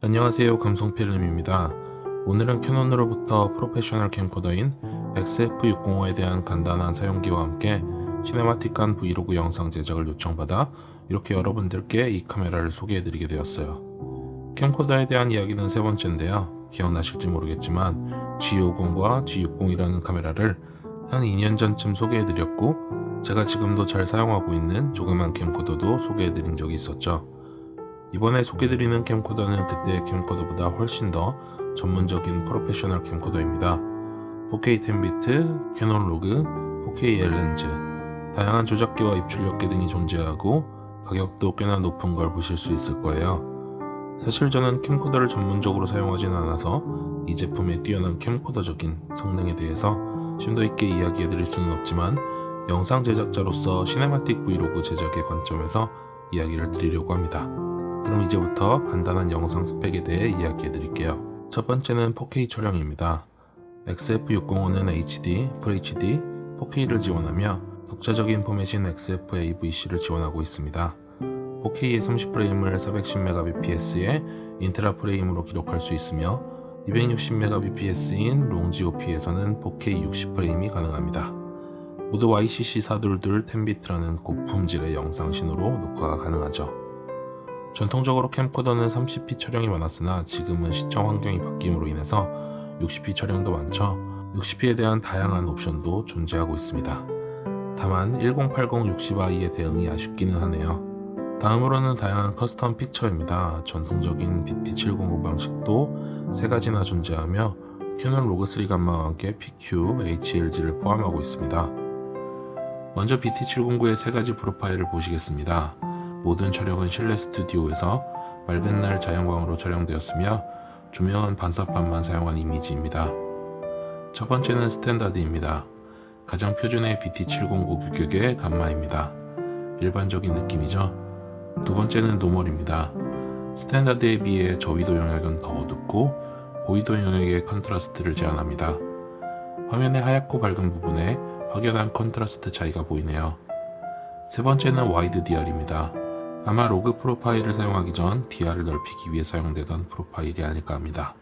안녕하세요, 감성필름입니다. 오늘은 캐논으로부터 프로페셔널 캠코더인 XF605에 대한 간단한 사용기와 함께 시네마틱한 브이로그 영상 제작을 요청받아 이렇게 여러분들께 이 카메라를 소개해드리게 되었어요. 캠코더에 대한 이야기는 세 번째인데요. 기억나실지 모르겠지만 G50과 G60이라는 카메라를 한 2년 전쯤 소개해드렸고, 제가 지금도 잘 사용하고 있는 조그만 캠코더도 소개해드린 적이 있었죠. 이번에 소개드리는 캠코더는 그때의 캠코더보다 훨씬 더 전문적인 프로페셔널 캠코더입니다. 4K 10비트, 캐논 로그, 4K L렌즈, 다양한 조작기와 입출력기 등이 존재하고 가격도 꽤나 높은 걸 보실 수 있을 거예요. 사실 저는 캠코더를 전문적으로 사용하진 않아서 이 제품의 뛰어난 캠코더적인 성능에 대해서 심도 있게 이야기해 드릴 수는 없지만, 영상 제작자로서 시네마틱 브이로그 제작의 관점에서 이야기를 드리려고 합니다. 그럼 이제부터 간단한 영상 스펙에 대해 이야기해 드릴게요. 첫 번째는 4K 촬영입니다. XF605는 HD, FHD, 4K를 지원하며 독자적인 포맷인 XF-AVC를 지원하고 있습니다. 4K의 30프레임을 410mbps의 인트라 프레임으로 기록할 수 있으며 260mbps인 롱지오피에서는 4K 60프레임이 가능합니다. 모두 YCC422 10비트라는 고품질의 영상 신호로 녹화가 가능하죠. 전통적으로 캠코더는 30p 촬영이 많았으나 지금은 시청 환경이 바뀜으로 인해서 60p 촬영도 많죠. 60p에 대한 다양한 옵션도 존재하고 있습니다. 다만 1080 60i의 대응이 아쉽기는 하네요. 다음으로는 다양한 커스텀 픽처입니다. 전통적인 BT709 방식도 3가지나 존재하며 캐논 로그3 감마와 함께 PQ, HLG를 포함하고 있습니다. 먼저 BT709의 3가지 프로파일을 보시겠습니다. 모든 촬영은 실내 스튜디오에서 맑은 날 자연광으로 촬영되었으며 조명은 반사판만 사용한 이미지입니다. 첫 번째는 스탠다드입니다. 가장 표준의 BT709 규격의 감마입니다. 일반적인 느낌이죠. 두 번째는 노멀입니다. 스탠다드에 비해 저위도 영역은 더 어둡고 고위도 영역의 컨트라스트를 제한합니다. 화면의 하얗고 밝은 부분에 확연한 컨트라스트 차이가 보이네요. 세 번째는 와이드 DR입니다. 아마 로그 프로파일을 사용하기 전 DR을 넓히기 위해 사용되던 프로파일이 아닐까 합니다.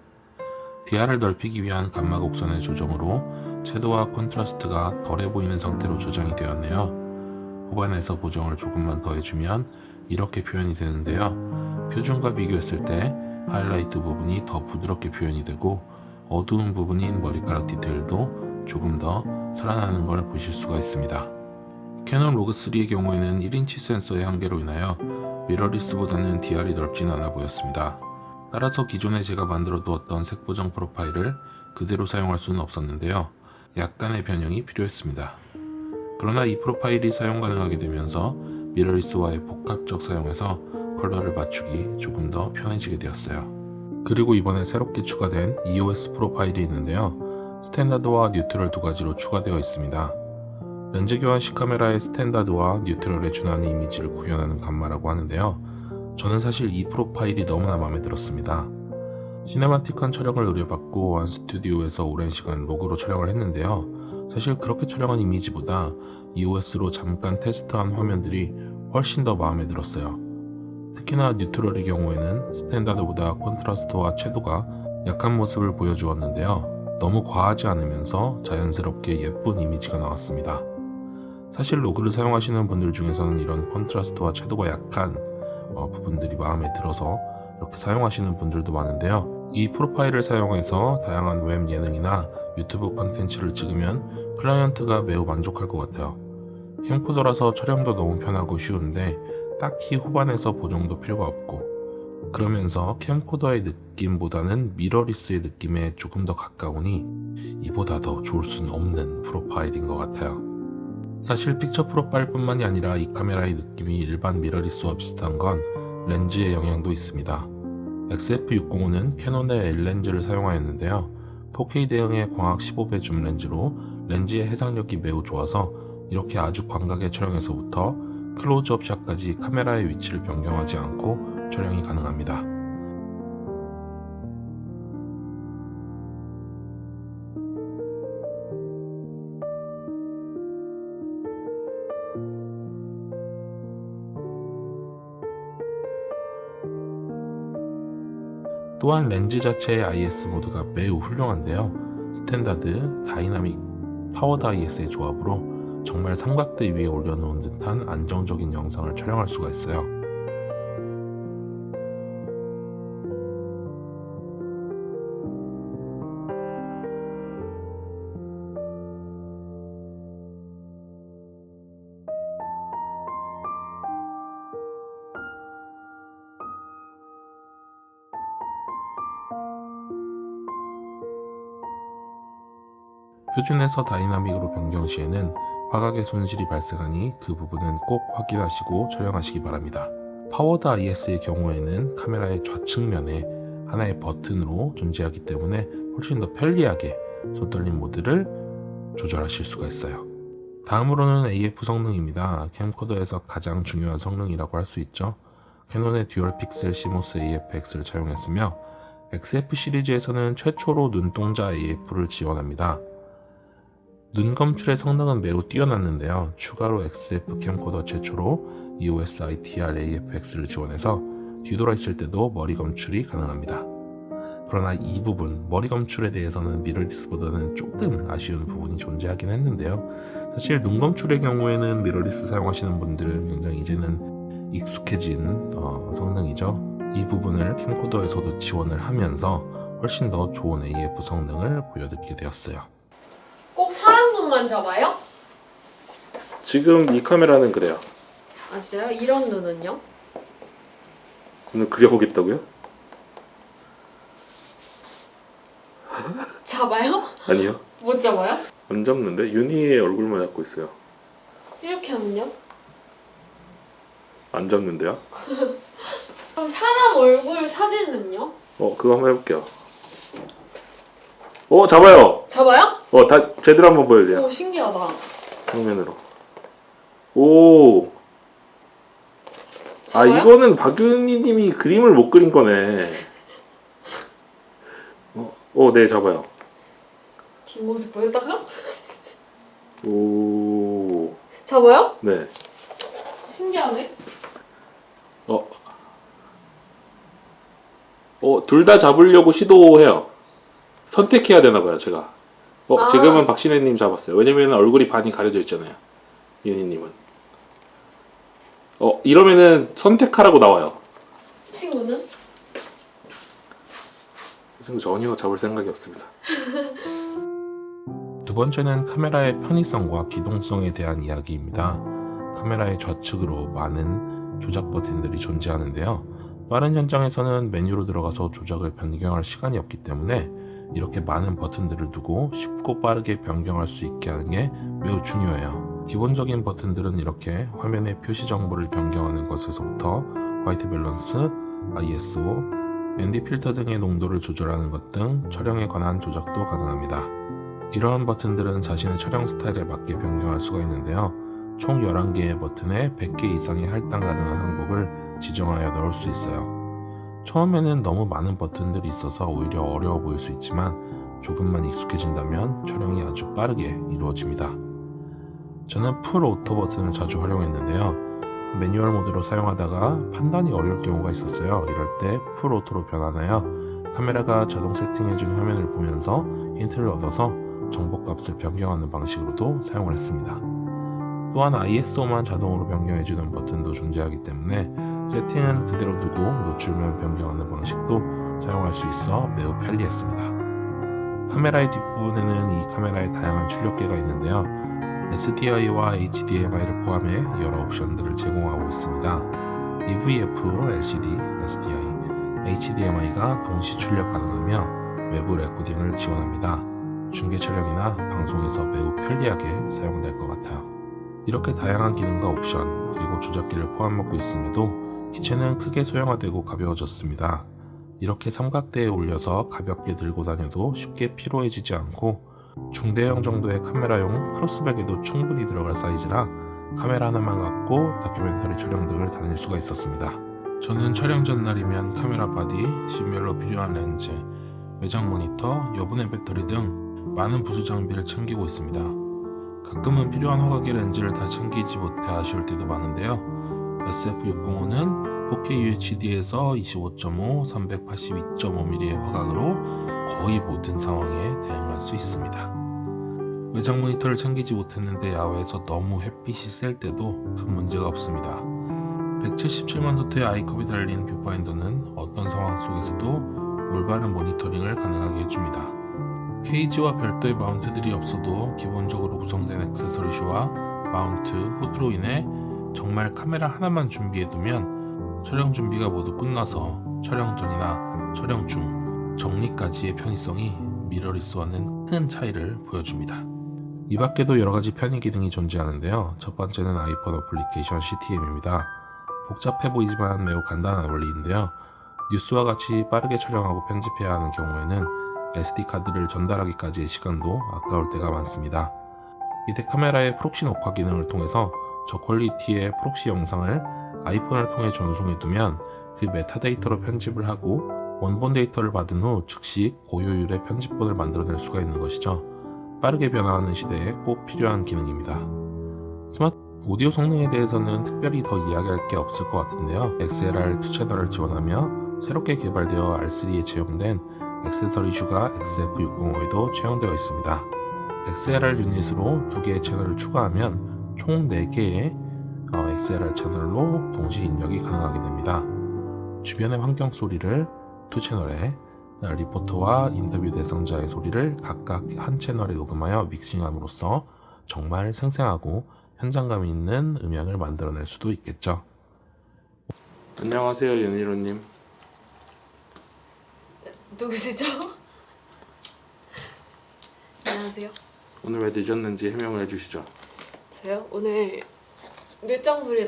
DR을 넓히기 위한 감마 곡선의 조정으로 채도와 컨트라스트가 덜해 보이는 상태로 조정이 되었네요. 후반에서 보정을 조금만 더 해주면 이렇게 표현이 되는데요. 표준과 비교했을 때 하이라이트 부분이 더 부드럽게 표현이 되고 어두운 부분인 머리카락 디테일도 조금 더 살아나는 걸 보실 수가 있습니다. 캐논 로그3의 경우에는 1인치 센서의 한계로 인하여 미러리스보다는 DR이 넓진 않아 보였습니다. 따라서 기존에 제가 만들어 두었던 색 보정 프로파일을 그대로 사용할 수는 없었는데요. 약간의 변형이 필요했습니다. 그러나 이 프로파일이 사용 가능하게 되면서 미러리스와의 복합적 사용에서 컬러를 맞추기 조금 더 편해지게 되었어요. 그리고 이번에 새롭게 추가된 EOS 프로파일이 있는데요. 스탠다드와 뉴트럴 두 가지로 추가되어 있습니다. 렌즈 교환 시 카메라의 스탠다드와 뉴트럴에 준하는 이미지를 구현하는 감마라고 하는데요. 저는 사실 이 프로파일이 너무나 마음에 들었습니다. 시네마틱한 촬영을 의뢰받고 원 스튜디오에서 오랜 시간 로그로 촬영을 했는데요. 사실 그렇게 촬영한 이미지보다 EOS로 잠깐 테스트한 화면들이 훨씬 더 마음에 들었어요. 특히나 뉴트럴의 경우에는 스탠다드보다 컨트라스트와 채도가 약한 모습을 보여주었는데요. 너무 과하지 않으면서 자연스럽게 예쁜 이미지가 나왔습니다. 사실 로그를 사용하시는 분들 중에서는 이런 컨트라스트와 채도가 약한 부분들이 마음에 들어서 이렇게 사용하시는 분들도 많은데요. 이 프로파일을 사용해서 다양한 웹 예능이나 유튜브 컨텐츠를 찍으면 클라이언트가 매우 만족할 것 같아요. 캠코더라서 촬영도 너무 편하고 쉬운데 딱히 후반에서 보정도 필요가 없고, 그러면서 캠코더의 느낌보다는 미러리스의 느낌에 조금 더 가까우니 이보다 더 좋을 수는 없는 프로파일인 것 같아요. 사실 픽처 프로파일뿐만이 아니라 이 카메라의 느낌이 일반 미러리스와 비슷한 건 렌즈의 영향도 있습니다. XF605는 캐논의 L렌즈를 사용하였는데요. 4K 대응의 광학 15배 줌 렌즈로 렌즈의 해상력이 매우 좋아서 이렇게 아주 광각의 촬영에서부터 클로즈업 샷까지 카메라의 위치를 변경하지 않고 촬영이 가능합니다. 또한 렌즈 자체의 IS 모드가 매우 훌륭한데요. 스탠다드, 다이나믹, 파워드 IS의 조합으로 정말 삼각대 위에 올려놓은 듯한 안정적인 영상을 촬영할 수가 있어요. 표준에서 다이나믹으로 변경 시에는 화각의 손실이 발생하니 그 부분은 꼭 확인하시고 촬영하시기 바랍니다. 파워드 IS의 경우에는 카메라의 좌측면에 하나의 버튼으로 존재하기 때문에 훨씬 더 편리하게 손떨림 모드를 조절하실 수가 있어요. 다음으로는 AF 성능입니다. 캠코더에서 가장 중요한 성능이라고 할 수 있죠. 캐논의 듀얼 픽셀 시모스 AF-X를 차용했으며 XF 시리즈에서는 최초로 눈동자 AF를 지원합니다. 눈 검출의 성능은 매우 뛰어났는데요. 추가로 XF 캠코더 최초로 EOS ITR AF-X를 지원해서 뒤돌아 있을 때도 머리 검출이 가능합니다. 그러나 이 부분, 머리 검출에 대해서는 미러리스보다는 조금 아쉬운 부분이 존재하긴 했는데요. 사실 눈 검출의 경우에는 미러리스 사용하시는 분들은 굉장히 이제는 익숙해진 성능이죠. 이 부분을 캠코더에서도 지원을 하면서 훨씬 더 좋은 AF 성능을 보여드리게 되었어요. 꼭 사람 눈만 잡아요? 지금 이 카메라는 그래요. 아 진짜요? 이런 눈은요? 오늘 그려보겠다고요? 잡아요? 아니요. 못 잡아요? 안 잡는데? 윤희의 얼굴만 잡고 있어요. 이렇게 하면요? 안 잡는데요? 그럼 사람 얼굴 사진은요? 그거 한번 해볼게요. 잡아요! 잡아요? 다 제대로 한번 보여주세요. 오 신기하다. 정면으로. 오. 잡아요? 이거는 박윤희 님이 그림을 못 그린 거네. 네, 잡아요. 뒷모습 보였다가? 오. 잡아요? 네. 신기하네. 둘 다 잡으려고 시도해요. 선택해야 되나봐요, 제가. 지금은 박신혜님 잡았어요. 왜냐면 얼굴이 반이 가려져 있잖아요. 윤희님은. 이러면은 선택하라고 나와요. 친구는? 지금 전혀 잡을 생각이 없습니다. 두 번째는 카메라의 편의성과 기동성에 대한 이야기입니다. 카메라의 좌측으로 많은 조작 버튼들이 존재하는데요. 빠른 현장에서는 메뉴로 들어가서 조작을 변경할 시간이 없기 때문에 이렇게 많은 버튼들을 두고 쉽고 빠르게 변경할 수 있게 하는 게 매우 중요해요. 기본적인 버튼들은 이렇게 화면의 표시 정보를 변경하는 것에서부터 화이트 밸런스, ISO, ND 필터 등의 농도를 조절하는 것 등 촬영에 관한 조작도 가능합니다. 이러한 버튼들은 자신의 촬영 스타일에 맞게 변경할 수가 있는데요. 총 11개의 버튼에 100개 이상의 할당 가능한 항목을 지정하여 넣을 수 있어요. 처음에는 너무 많은 버튼들이 있어서 오히려 어려워 보일 수 있지만 조금만 익숙해진다면 촬영이 아주 빠르게 이루어집니다. 저는 풀 오토 버튼을 자주 활용했는데요. 매뉴얼 모드로 사용하다가 판단이 어려울 경우가 있었어요. 이럴 때 풀 오토로 변환하여 카메라가 자동 세팅해준 화면을 보면서 힌트를 얻어서 정보값을 변경하는 방식으로도 사용을 했습니다. 또한 ISO만 자동으로 변경해주는 버튼도 존재하기 때문에 세팅은 그대로 두고 노출면 변경하는 방식도 사용할 수 있어 매우 편리했습니다. 카메라의 뒷부분에는 이 카메라의 다양한 출력계가 있는데요. SDI와 HDMI를 포함해 여러 옵션들을 제공하고 있습니다. EVF, LCD, SDI, HDMI가 동시 출력 가능하며 외부 레코딩을 지원합니다. 중계 촬영이나 방송에서 매우 편리하게 사용될 것 같아요. 이렇게 다양한 기능과 옵션, 그리고 조작기를 포함하고 있음에도 기체는 크게 소형화되고 가벼워졌습니다. 이렇게 삼각대에 올려서 가볍게 들고 다녀도 쉽게 피로해지지 않고 중대형 정도의 카메라용 크로스백에도 충분히 들어갈 사이즈라 카메라 하나만 갖고 다큐멘터리 촬영 등을 다닐 수가 있었습니다. 저는 촬영 전날이면 카메라 바디, 신별로 필요한 렌즈, 외장 모니터, 여분의 배터리 등 많은 부수 장비를 챙기고 있습니다. 가끔은 필요한 화각의 렌즈를 다 챙기지 못해 아쉬울 때도 많은데요. SF605는 4K UHD에서 25.5, 382.5mm의 화각으로 거의 모든 상황에 대응할 수 있습니다. 외장 모니터를 챙기지 못했는데 야외에서 너무 햇빛이 셀 때도 큰 문제가 없습니다. 177만 도트의 아이컵이 달린 뷰파인더는 어떤 상황 속에서도 올바른 모니터링을 가능하게 해줍니다. 케이지와 별도의 마운트들이 없어도 기본적으로 구성된 액세서리즈와 마운트, 후드로 인해 정말 카메라 하나만 준비해두면 촬영 준비가 모두 끝나서 촬영 전이나 촬영 중 정리까지의 편의성이 미러리스와는 큰 차이를 보여줍니다. 이 밖에도 여러가지 편의 기능이 존재하는데요. 첫 번째는 아이폰 어플리케이션 CTM입니다. 복잡해 보이지만 매우 간단한 원리인데요. 뉴스와 같이 빠르게 촬영하고 편집해야 하는 경우에는 SD카드를 전달하기까지의 시간도 아까울 때가 많습니다. 이때 카메라의 프록시 녹화 기능을 통해서 저퀄리티의 프록시 영상을 아이폰을 통해 전송해두면 그 메타데이터로 편집을 하고 원본 데이터를 받은 후 즉시 고효율의 편집본을 만들어낼 수가 있는 것이죠. 빠르게 변화하는 시대에 꼭 필요한 기능입니다. 스마트 오디오 성능에 대해서는 특별히 더 이야기할 게 없을 것 같은데요. XLR 2채널을 지원하며 새롭게 개발되어 R3에 채용된 액세서리즈가 XF605에도 채용되어 있습니다. XLR 유닛으로 2개의 채널을 추가하면 총 4개의 XLR 채널로 동시 입력이 가능하게 됩니다. 주변의 환경 소리를 2채널에 리포터와 인터뷰 대상자의 소리를 각각 한 채널에 녹음하여 믹싱함으로써 정말 생생하고 현장감이 있는 음향을 만들어낼 수도 있겠죠. 안녕하세요, 연희로님. 누구시죠? 안녕하세요. 오늘 왜 늦었는지 해명을 해주시죠. 저요? 오늘 늦장불이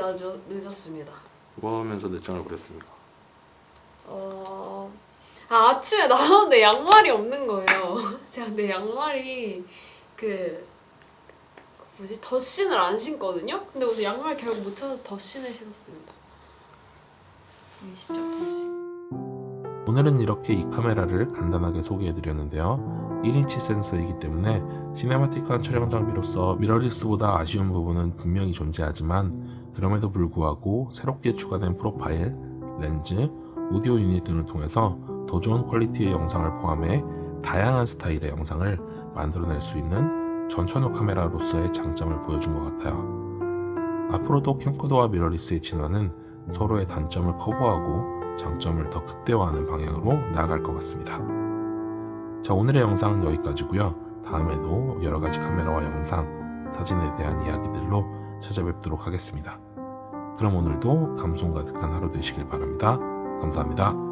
늦었습니다. 뭐 하면서 늦장을 부렸습니까? 아침에 나왔는데 양말이 없는 거예요. 제가 내 양말이 덧신을 안 신거든요? 근데 오늘 양말 결국 못 찾아서 덧신을 신었습니다. 보이시죠? 덧신. 오늘은 이렇게 이 카메라를 간단하게 소개해드렸는데요. 1인치 센서이기 때문에 시네마틱한 촬영 장비로서 미러리스보다 아쉬운 부분은 분명히 존재하지만 그럼에도 불구하고 새롭게 추가된 프로파일, 렌즈, 오디오 유닛 등을 통해서 더 좋은 퀄리티의 영상을 포함해 다양한 스타일의 영상을 만들어낼 수 있는 전천후 카메라로서의 장점을 보여준 것 같아요. 앞으로도 캠코더와 미러리스의 진화는 서로의 단점을 커버하고 장점을 더 극대화하는 방향으로 나아갈 것 같습니다. 자, 오늘의 영상은 여기까지고요. 다음에도 여러가지 카메라와 영상, 사진에 대한 이야기들로 찾아뵙도록 하겠습니다. 그럼 오늘도 감성 가득한 하루 되시길 바랍니다. 감사합니다.